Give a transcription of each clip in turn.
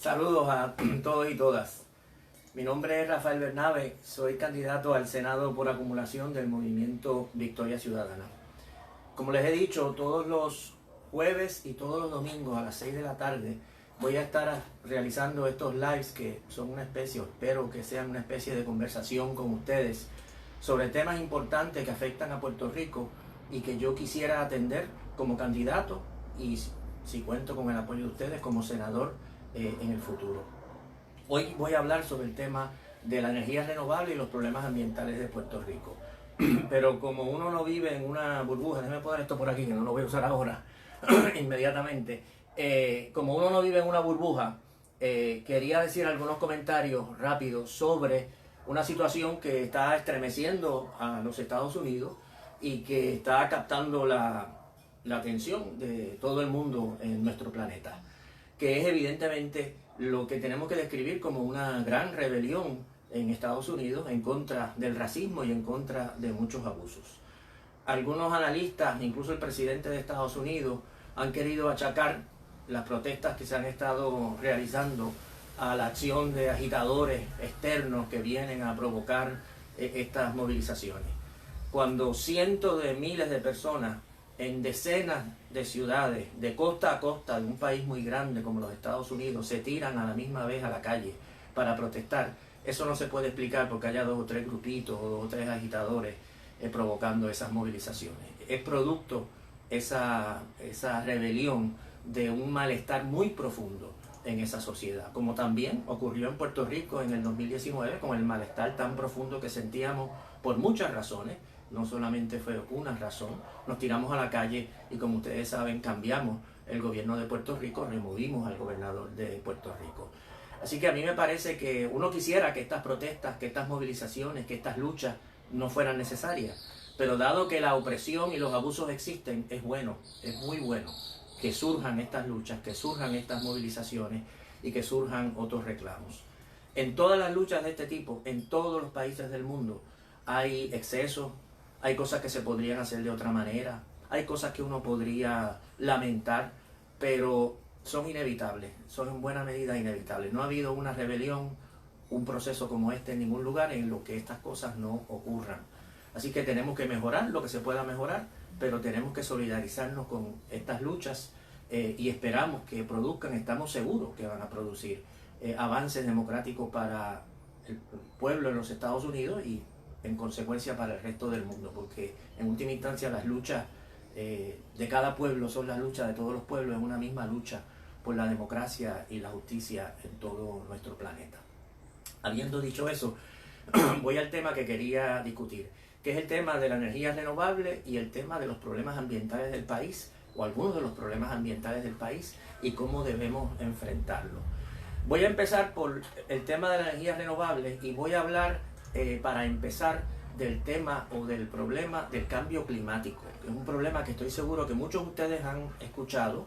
Saludos a todos y todas. Mi nombre es Rafael Bernabe, soy candidato al Senado por acumulación del movimiento Victoria Ciudadana. Como les he dicho, todos los jueves y todos los domingos a las 6 de la tarde voy a estar realizando estos lives que son una especie, espero que sean una especie de conversación con ustedes sobre temas importantes que afectan a Puerto Rico y que yo quisiera atender como candidato y si cuento con el apoyo de ustedes como senador en el futuro. Hoy voy a hablar sobre el tema de la energía renovable y los problemas ambientales de Puerto Rico. Pero como uno no vive en una burbuja, déjame poner esto por aquí que no lo voy a usar ahora inmediatamente. Como uno no vive en una burbuja, quería decir algunos comentarios rápidos sobre una situación que está estremeciendo a los Estados Unidos y que está captando la atención de todo el mundo en nuestro planeta, que es evidentemente lo que tenemos que describir como una gran rebelión en Estados Unidos en contra del racismo y en contra de muchos abusos. Algunos analistas, incluso el presidente de Estados Unidos, han querido achacar las protestas que se han estado realizando a la acción de agitadores externos que vienen a provocar estas movilizaciones. Cuando cientos de miles de personas en decenas de ciudades, de costa a costa de un país muy grande como los Estados Unidos, se tiran a la misma vez a la calle para protestar, eso no se puede explicar porque haya dos o tres grupitos o dos o tres agitadores provocando esas movilizaciones. Es producto esa rebelión de un malestar muy profundo en esa sociedad, como también ocurrió en Puerto Rico en el 2019 con el malestar tan profundo que sentíamos por muchas razones. No solamente fue una razón, nos tiramos a la calle y como ustedes saben cambiamos el gobierno de Puerto Rico, removimos al gobernador de Puerto Rico. Así que a mí me parece que uno quisiera que estas protestas, que estas movilizaciones, que estas luchas no fueran necesarias, pero dado que la opresión y los abusos existen, es bueno, es muy bueno que surjan estas luchas, que surjan estas movilizaciones y que surjan otros reclamos. En todas las luchas de este tipo, en todos los países del mundo, hay excesos, hay cosas que se podrían hacer de otra manera, hay cosas que uno podría lamentar, pero son inevitables, son en buena medida inevitables. No ha habido una rebelión, un proceso como este en ningún lugar en lo que estas cosas no ocurran. Así que tenemos que mejorar lo que se pueda mejorar, pero tenemos que solidarizarnos con estas luchas y esperamos que produzcan, estamos seguros que van a producir avances democráticos para el pueblo de los Estados Unidos y en consecuencia para el resto del mundo, porque en última instancia las luchas de cada pueblo son las luchas de todos los pueblos, es una misma lucha por la democracia y la justicia en todo nuestro planeta. Habiendo dicho eso, voy al tema que quería discutir, que es el tema de la energía renovable y el tema de los problemas ambientales del país, o algunos de los problemas ambientales del país, y cómo debemos enfrentarlo. Voy a empezar por el tema de la energía renovable y voy a hablar para empezar del tema o del problema del cambio climático, que es un problema que estoy seguro que muchos de ustedes han escuchado,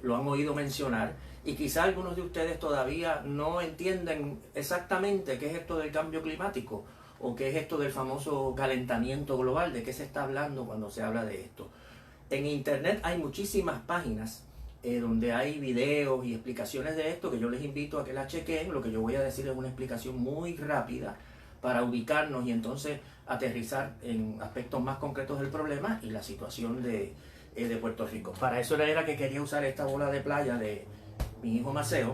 lo han oído mencionar, y quizá algunos de ustedes todavía no entienden exactamente qué es esto del cambio climático o qué es esto del famoso calentamiento global, de qué se está hablando cuando se habla de esto. En internet hay muchísimas páginas donde hay videos y explicaciones de esto que yo les invito a que las chequen. Lo que yo voy a decir es una explicación muy rápida para ubicarnos y entonces aterrizar en aspectos más concretos del problema y la situación de Puerto Rico. Para eso era que quería usar esta bola de playa de mi hijo Maceo,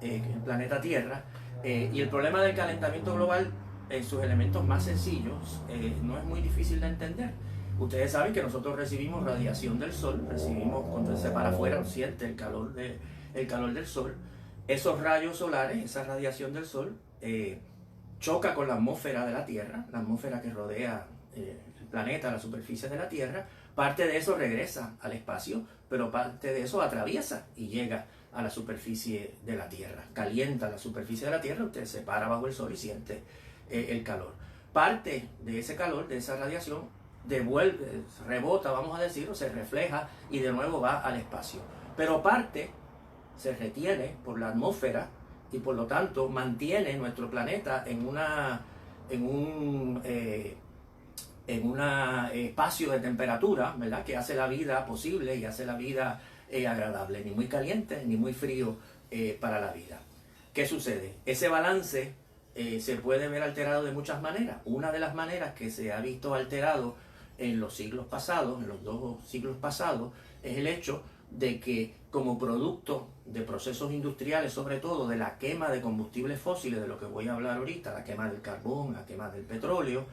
el planeta Tierra, y el problema del calentamiento global en sus elementos más sencillos no es muy difícil de entender. Ustedes saben que nosotros recibimos radiación del sol, recibimos cuando se para afuera, siente el calor del sol. Esos rayos solares, esa radiación del sol, choca con la atmósfera de la Tierra, la atmósfera que rodea el planeta, la superficie de la Tierra. Parte de eso regresa al espacio, pero parte de eso atraviesa y llega a la superficie de la Tierra. Calienta la superficie de la Tierra, usted se para bajo el sol y siente el calor. Parte de ese calor, de esa radiación, devuelve, rebota, vamos a decir, o se refleja y de nuevo va al espacio. Pero parte se retiene por la atmósfera y por lo tanto mantiene nuestro planeta en un espacio de temperatura, ¿verdad?, que hace la vida posible y hace la vida agradable, ni muy caliente ni muy frío para la vida. ¿Qué sucede? Ese balance se puede ver alterado de muchas maneras. Una de las maneras que se ha visto alterado en los siglos pasados, en los 2 siglos pasados, es el hecho de que como producto de procesos industriales, sobre todo de la quema de combustibles fósiles, de lo que voy a hablar ahorita, la quema del carbón, la quema del petróleo,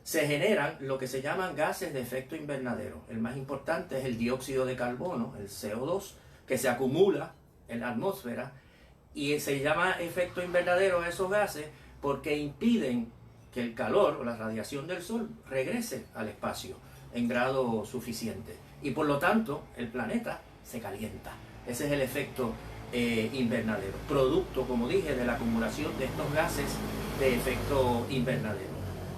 se generan lo que se llaman gases de efecto invernadero. El más importante es el dióxido de carbono, el CO2, que se acumula en la atmósfera y se llama efecto invernadero a esos gases porque impiden que el calor o la radiación del sol regrese al espacio en grado suficiente y por lo tanto el planeta se calienta. Ese es el efecto invernadero, producto, como dije, de la acumulación de estos gases de efecto invernadero.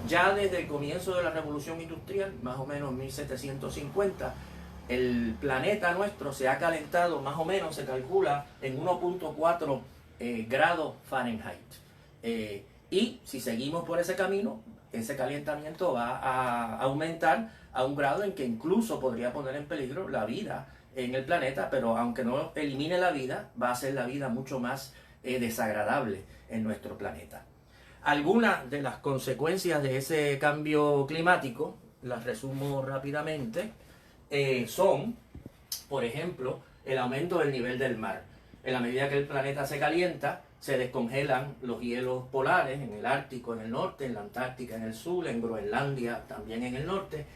Ya desde el comienzo de la revolución industrial, más o menos 1750, el planeta nuestro se ha calentado, más o menos se calcula en 1.4 grados Fahrenheit. Y si seguimos por ese camino, ese calentamiento va a aumentar a un grado en que incluso podría poner en peligro la vida en el planeta, pero aunque no elimine la vida, va a hacer la vida mucho más desagradable en nuestro planeta. Algunas de las consecuencias de ese cambio climático, las resumo rápidamente, son, por ejemplo, el aumento del nivel del mar. En la medida que el planeta se calienta, se descongelan los hielos polares en el Ártico, en el norte, en la Antártica, en el sur, en Groenlandia, también en el norte.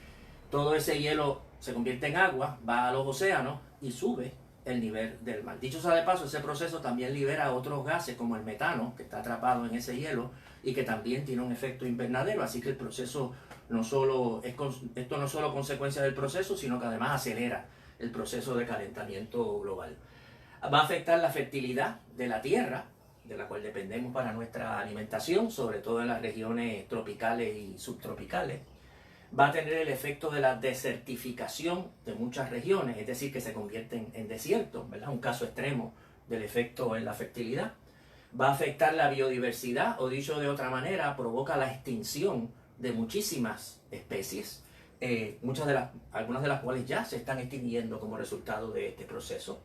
Todo ese hielo se convierte en agua, va a los océanos y sube el nivel del mar. Dicho sea de paso, ese proceso también libera otros gases como el metano, que está atrapado en ese hielo y que también tiene un efecto invernadero, así que el proceso esto no es solo consecuencia del proceso, sino que además acelera el proceso de calentamiento global. Va a afectar la fertilidad de la tierra, de la cual dependemos para nuestra alimentación, sobre todo en las regiones tropicales y subtropicales. Va a tener el efecto de la desertificación de muchas regiones, es decir, que se convierten en desiertos, ¿verdad? Un caso extremo del efecto en la fertilidad. Va a afectar la biodiversidad, o dicho de otra manera, provoca la extinción de muchísimas especies, algunas de las cuales ya se están extinguiendo como resultado de este proceso.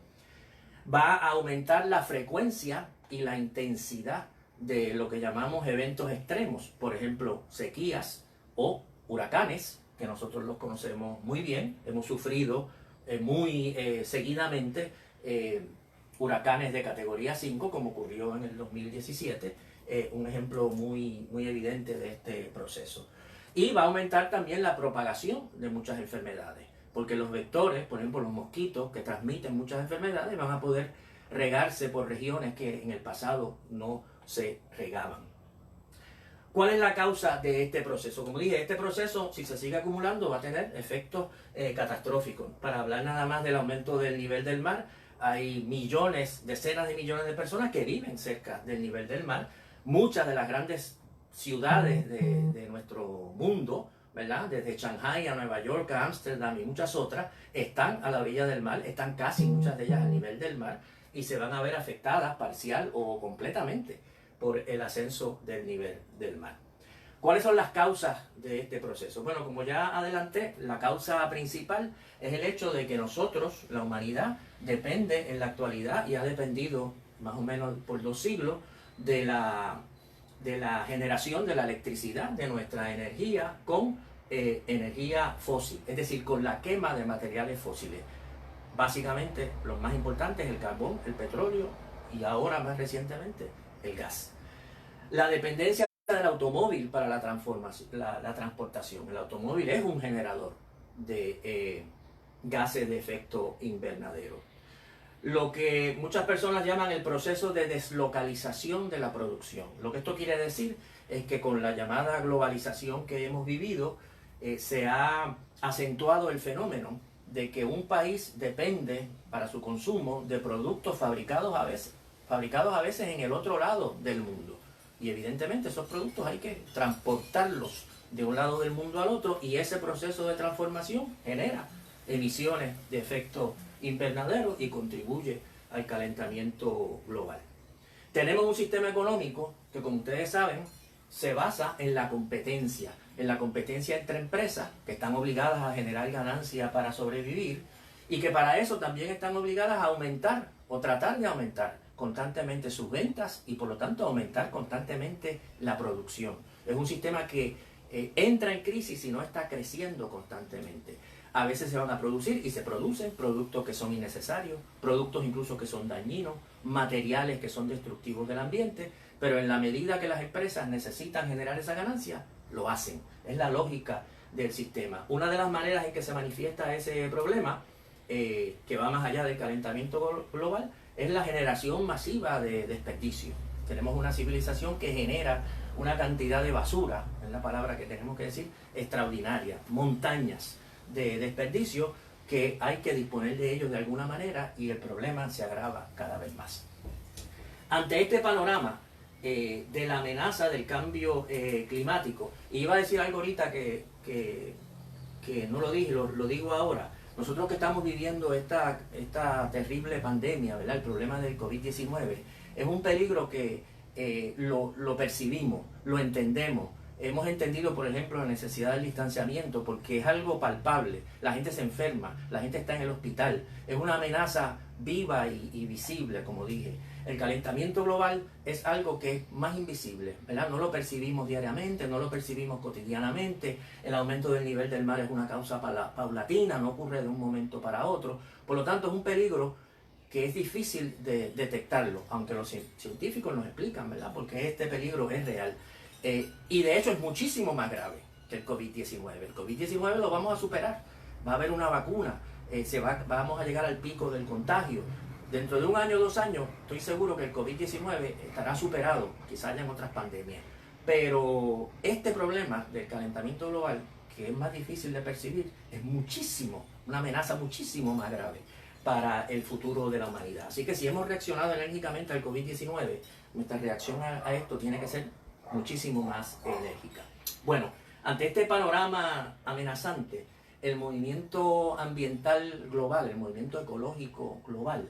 Va a aumentar la frecuencia y la intensidad de lo que llamamos eventos extremos, por ejemplo, sequías o huracanes, que nosotros los conocemos muy bien, hemos sufrido muy seguidamente huracanes de categoría 5, como ocurrió en el 2017, un ejemplo muy evidente de este proceso. Y va a aumentar también la propagación de muchas enfermedades, porque los vectores, por ejemplo los mosquitos que transmiten muchas enfermedades, van a poder regarse por regiones que en el pasado no se regaban. ¿Cuál es la causa de este proceso? Como dije, este proceso, si se sigue acumulando, va a tener efectos catastróficos. Para hablar nada más del aumento del nivel del mar, hay decenas de millones de personas que viven cerca del nivel del mar. Muchas de las grandes ciudades de nuestro mundo, ¿verdad? Desde Shanghái a Nueva York, a Ámsterdam y muchas otras, están a la orilla del mar, están casi muchas de ellas al nivel del mar y se van a ver afectadas parcial o completamente por el ascenso del nivel del mar. ¿Cuáles son las causas de este proceso? Bueno, como ya adelanté, la causa principal es el hecho de que nosotros, la humanidad, depende en la actualidad y ha dependido más o menos por 2 siglos de la generación de la electricidad, de nuestra energía con energía fósil, es decir, con la quema de materiales fósiles. Básicamente, los más importantes, el carbón, el petróleo y ahora más recientemente, el gas. La dependencia del automóvil para la transportación. El automóvil es un generador de gases de efecto invernadero. Lo que muchas personas llaman el proceso de deslocalización de la producción. Lo que esto quiere decir es que con la llamada globalización que hemos vivido, se ha acentuado el fenómeno de que un país depende para su consumo de productos fabricados a veces en el otro lado del mundo. Y evidentemente esos productos hay que transportarlos de un lado del mundo al otro y ese proceso de transformación genera emisiones de efecto invernadero y contribuye al calentamiento global. Tenemos un sistema económico que, como ustedes saben, se basa en la competencia entre empresas que están obligadas a generar ganancias para sobrevivir y que para eso también están obligadas a aumentar o tratar de aumentar constantemente sus ventas y por lo tanto aumentar constantemente la producción. Es un sistema que entra en crisis y no está creciendo constantemente. A veces se van a producir y se producen productos que son innecesarios, productos incluso que son dañinos, materiales que son destructivos del ambiente, pero en la medida que las empresas necesitan generar esa ganancia, lo hacen. Es la lógica del sistema. Una de las maneras en que se manifiesta ese problema, que va más allá del calentamiento global, es la generación masiva de desperdicio. Tenemos una civilización que genera una cantidad de basura, es la palabra que tenemos que decir, extraordinaria, montañas de desperdicio que hay que disponer de ellos de alguna manera y el problema se agrava cada vez más. Ante este panorama de la amenaza del cambio climático, y iba a decir algo ahorita que no lo dije, lo digo ahora. Nosotros que estamos viviendo esta terrible pandemia, ¿verdad? El problema del COVID-19, es un peligro que lo percibimos, lo entendemos. Hemos entendido, por ejemplo, la necesidad del distanciamiento porque es algo palpable. La gente se enferma, la gente está en el hospital. Es una amenaza viva y visible, como dije. El calentamiento global es algo que es más invisible, ¿verdad? No lo percibimos diariamente, no lo percibimos cotidianamente. El aumento del nivel del mar es una causa paulatina, no ocurre de un momento para otro. Por lo tanto, es un peligro que es difícil de detectarlo, aunque los científicos nos explican, ¿verdad? Porque este peligro es real. Y de hecho es muchísimo más grave que el COVID-19. El COVID-19 lo vamos a superar, va a haber una vacuna, vamos a llegar al pico del contagio. Dentro de un año o 2 años, estoy seguro que el COVID-19 estará superado, quizás haya en otras pandemias. Pero este problema del calentamiento global, que es más difícil de percibir, es una amenaza muchísimo más grave para el futuro de la humanidad. Así que si hemos reaccionado enérgicamente al COVID-19, nuestra reacción a esto tiene que ser muchísimo más enérgica. Bueno, ante este panorama amenazante, el movimiento ambiental global, el movimiento ecológico global,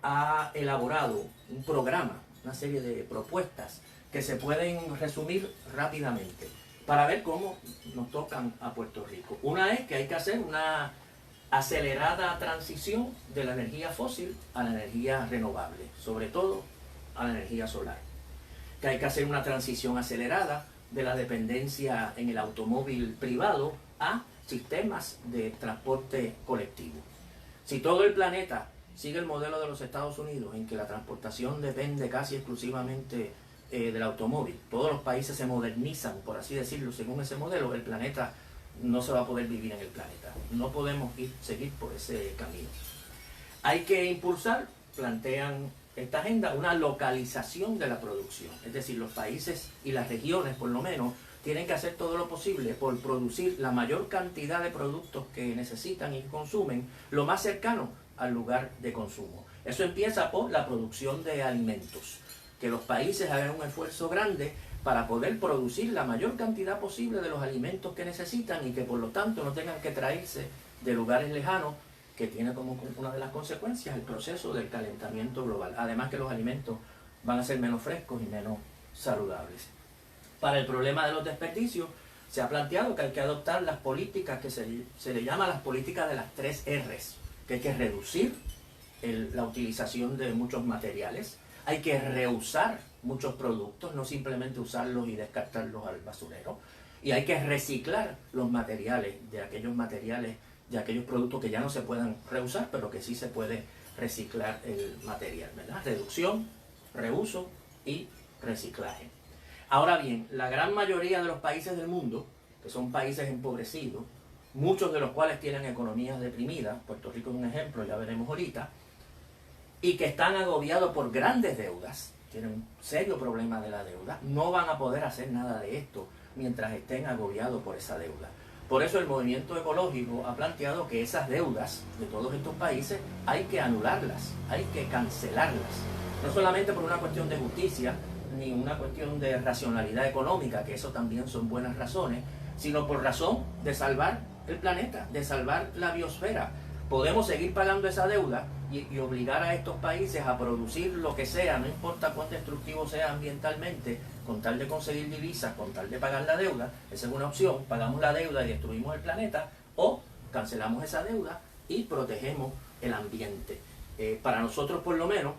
ha elaborado un programa, una serie de propuestas que se pueden resumir rápidamente para ver cómo nos tocan a Puerto Rico. Una es que hay que hacer una acelerada transición de la energía fósil a la energía renovable, sobre todo a la energía solar. Que hay que hacer una transición acelerada de la dependencia en el automóvil privado a sistemas de transporte colectivo. Si todo el planeta sigue el modelo de los Estados Unidos, en que la transportación depende casi exclusivamente del automóvil, todos los países se modernizan, por así decirlo, según ese modelo, el planeta no se va a poder vivir en el planeta. No podemos seguir por ese camino. Hay que impulsar, plantean esta agenda, una localización de la producción. Es decir, los países y las regiones, por lo menos, tienen que hacer todo lo posible por producir la mayor cantidad de productos que necesitan y consumen lo más cercano al lugar de consumo. Eso empieza por la producción de alimentos. Que los países hagan un esfuerzo grande para poder producir la mayor cantidad posible de los alimentos que necesitan y que por lo tanto no tengan que traerse de lugares lejanos, que tiene como una de las consecuencias el proceso del calentamiento global. Además que los alimentos van a ser menos frescos y menos saludables. Para el problema de los desperdicios, se ha planteado que hay que adoptar las políticas que se le llama las políticas de las 3 Rs, que hay que reducir la utilización de muchos materiales, hay que reusar muchos productos, no simplemente usarlos y descartarlos al basurero, y hay que reciclar los materiales, de aquellos productos que ya no se puedan reusar, pero que sí se puede reciclar el material, ¿verdad? Reducción, reuso y reciclaje. Ahora bien, la gran mayoría de los países del mundo, que son países empobrecidos, muchos de los cuales tienen economías deprimidas, Puerto Rico es un ejemplo, ya veremos ahorita, y que están agobiados por grandes deudas, tienen un serio problema de la deuda, no van a poder hacer nada de esto mientras estén agobiados por esa deuda. Por eso el movimiento ecológico ha planteado que esas deudas de todos estos países hay que anularlas, hay que cancelarlas. No solamente por una cuestión de justicia, ni una cuestión de racionalidad económica, que eso también son buenas razones, sino por razón de salvar el planeta, de salvar la biosfera. Podemos seguir pagando esa deuda y obligar a estos países a producir lo que sea, no importa cuán destructivo sea ambientalmente, con tal de conseguir divisas, con tal de pagar la deuda. Esa es una opción: pagamos la deuda y destruimos el planeta, o cancelamos esa deuda y protegemos el ambiente. Para nosotros, por lo menos,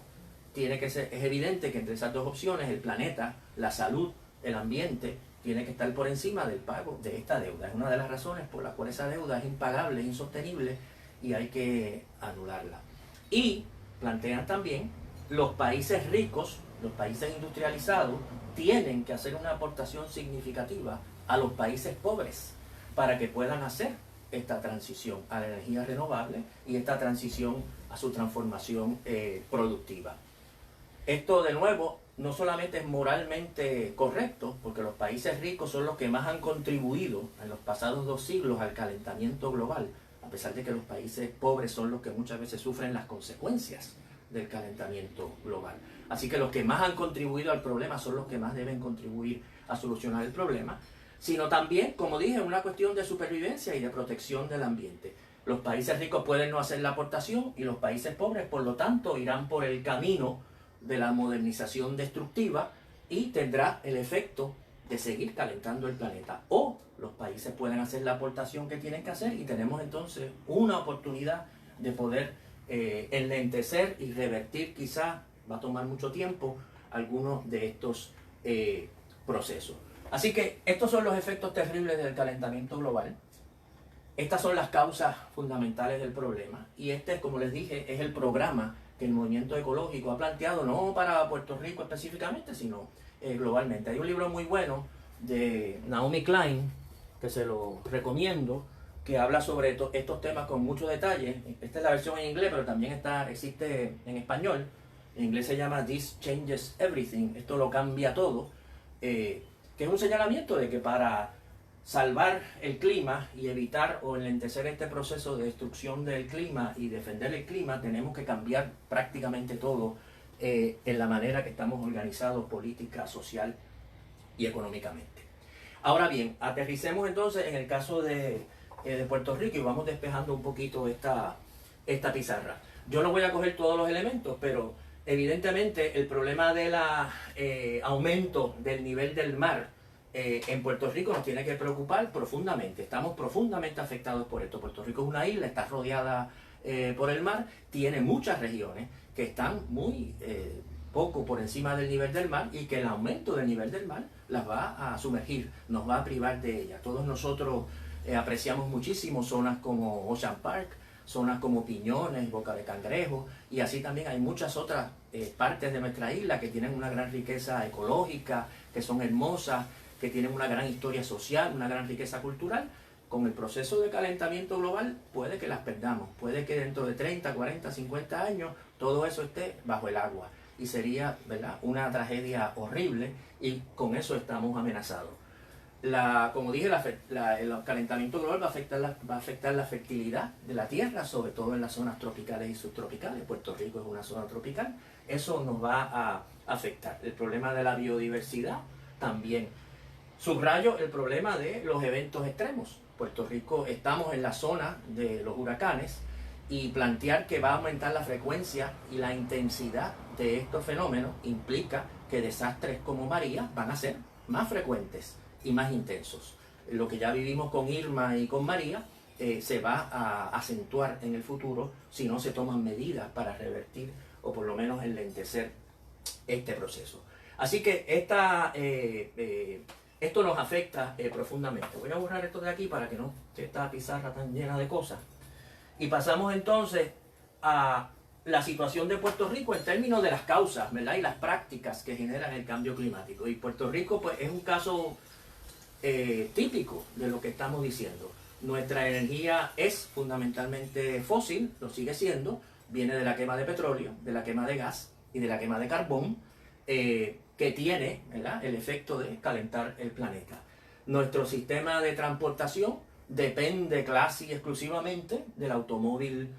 es evidente que entre esas dos opciones, el planeta, la salud, el ambiente, tiene que estar por encima del pago de esta deuda. Es una de las razones por las cuales esa deuda es impagable, es insostenible y hay que anularla. Y plantean también los países ricos, los países industrializados, tienen que hacer una aportación significativa a los países pobres para que puedan hacer esta transición a la energía renovable y esta transición a su transformación productiva. Esto, de nuevo, no solamente es moralmente correcto, porque los países ricos son los que más han contribuido en los pasados 2 siglos al calentamiento global, a pesar de que los países pobres son los que muchas veces sufren las consecuencias del calentamiento global. Así que los que más han contribuido al problema son los que más deben contribuir a solucionar el problema, sino también, como dije, una cuestión de supervivencia y de protección del ambiente. Los países ricos pueden no hacer la aportación y los países pobres, por lo tanto, irán por el camino de la modernización destructiva y tendrá el efecto de seguir calentando el planeta. O los países pueden hacer la aportación que tienen que hacer y tenemos entonces una oportunidad de poder enlentecer y revertir, quizá va a tomar mucho tiempo, algunos de estos procesos. Así que estos son los efectos terribles del calentamiento global. Estas son las causas fundamentales del problema y este, como les dije, es el programa que el movimiento ecológico ha planteado, no para Puerto Rico específicamente, sino globalmente. Hay un libro muy bueno de Naomi Klein, que se lo recomiendo, que habla sobre estos temas con mucho detalle. Esta es la versión en inglés, pero también existe en español. En inglés se llama This Changes Everything, esto lo cambia todo, que es un señalamiento de que para salvar el clima y evitar o enlentecer este proceso de destrucción del clima y defender el clima, tenemos que cambiar prácticamente todo en la manera que estamos organizados política, social y económicamente. Ahora bien, aterricemos entonces en el caso de Puerto Rico y vamos despejando un poquito esta pizarra. Yo no voy a coger todos los elementos, pero evidentemente el problema del aumento del nivel del mar en Puerto Rico nos tiene que preocupar profundamente. Estamos profundamente afectados por esto. Puerto Rico es una isla, está rodeada por el mar, tiene muchas regiones que están muy poco por encima del nivel del mar y que el aumento del nivel del mar las va a sumergir, nos va a privar de ellas. Todos nosotros apreciamos muchísimo zonas como Ocean Park, zonas como Piñones, Boca de Cangrejo, y así también hay muchas otras partes de nuestra isla que tienen una gran riqueza ecológica, que son hermosas, que tienen una gran historia social, una gran riqueza cultural. Con el proceso de calentamiento global puede que las perdamos, puede que dentro de 30, 40, 50 años todo eso esté bajo el agua y sería, ¿verdad?, una tragedia horrible y con eso estamos amenazados. Como dije, el calentamiento global va a afectar la fertilidad de la tierra, sobre todo en las zonas tropicales y subtropicales. Puerto Rico es una zona tropical, eso nos va a afectar. El problema de la biodiversidad también. Subrayo el problema de los eventos extremos. Puerto Rico, estamos en la zona de los huracanes y plantear que va a aumentar la frecuencia y la intensidad de estos fenómenos implica que desastres como María van a ser más frecuentes y más intensos. Lo que ya vivimos con Irma y con María se va a acentuar en el futuro si no se toman medidas para revertir o por lo menos enlentecer este proceso. Así que esto nos afecta profundamente. Voy a borrar esto de aquí para que no esté esta pizarra tan llena de cosas. Y pasamos entonces a la situación de Puerto Rico en términos de las causas, ¿verdad?, y las prácticas que generan el cambio climático. Y Puerto Rico, pues, es un caso típico de lo que estamos diciendo. Nuestra energía es fundamentalmente fósil, lo sigue siendo, viene de la quema de petróleo, de la quema de gas y de la quema de carbón, que tiene, ¿verdad?, el efecto de calentar el planeta. Nuestro sistema de transportación depende casi y exclusivamente del automóvil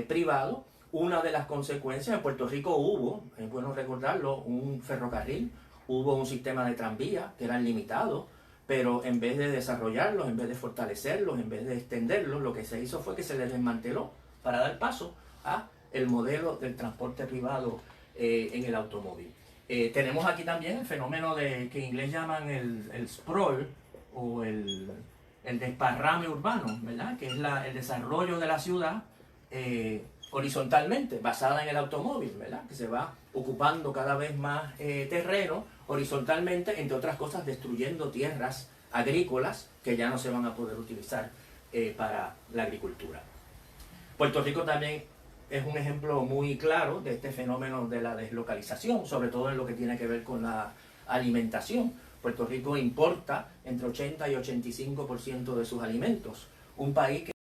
privado. Una de las consecuencias, en Puerto Rico hubo, es bueno recordarlo, un ferrocarril, hubo un sistema de tranvía que eran limitados, pero en vez de desarrollarlos, en vez de fortalecerlos, en vez de extenderlos, lo que se hizo fue que se les desmanteló para dar paso a el modelo del transporte privado en el automóvil. Tenemos aquí también el fenómeno que en inglés llaman el sprawl o el desparrame urbano, ¿verdad?, que es el desarrollo de la ciudad horizontalmente, basada en el automóvil, ¿verdad? Que se va ocupando cada vez más terreno horizontalmente, entre otras cosas destruyendo tierras agrícolas que ya no se van a poder utilizar para la agricultura. Puerto Rico también es un ejemplo muy claro de este fenómeno de la deslocalización, sobre todo en lo que tiene que ver con la alimentación. Puerto Rico importa entre 80 y 85% de sus alimentos, un país que